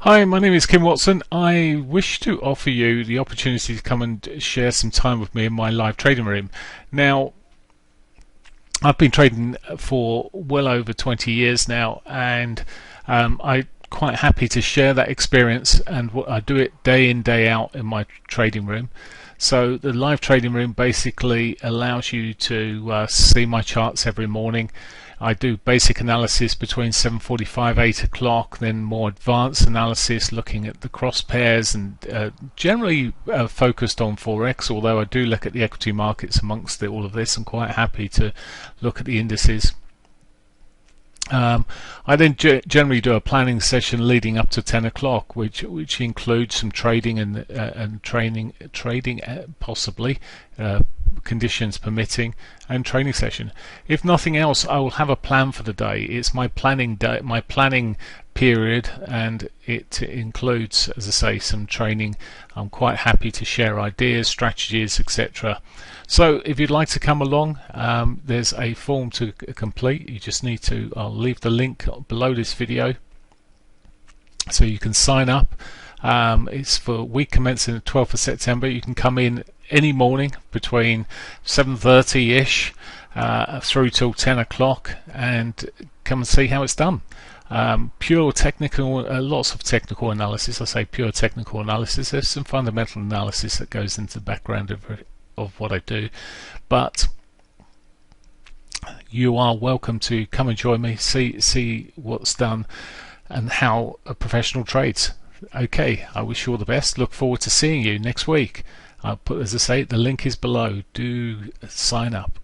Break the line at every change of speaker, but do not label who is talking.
Hi, my name is Kim Watson. I wish to offer you the opportunity to come and share some time with me in my live trading room. Now, I've been trading for well over 20 years now, and I'm quite happy to share that experience. And I do it day in, day out in my trading room. So the live trading room basically allows you to see my charts every morning. I do basic analysis between 7:45, 8 o'clock, then more advanced analysis looking at the cross pairs and generally focused on Forex, although I do look at the equity markets amongst all of this. I'm quite happy to look at the indices. I then generally do a planning session leading up to 10 o'clock, which includes some trading and trading possibly, conditions permitting, and training session. If nothing else, I will have a plan for the day. It's my planning day, my planning period, and it includes, as I say, some training. I'm quite happy to share ideas, strategies, etc. So if you'd like to come along, there's a form to complete. You just need to, I'll leave the link below this video so you can sign up. It's for week commencing the 12th of September. You can come in any morning between 7:30ish through till 10 o'clock and come and see how it's done. Pure technical, lots of technical analysis. I say pure technical analysis. There's some fundamental analysis that goes into the background of what I do, but you are welcome to come and join me, see what's done and how a professional trades. Okay, I wish you all the best. Look forward to seeing you next week. I'll put, as I say, the link is below. Do sign up.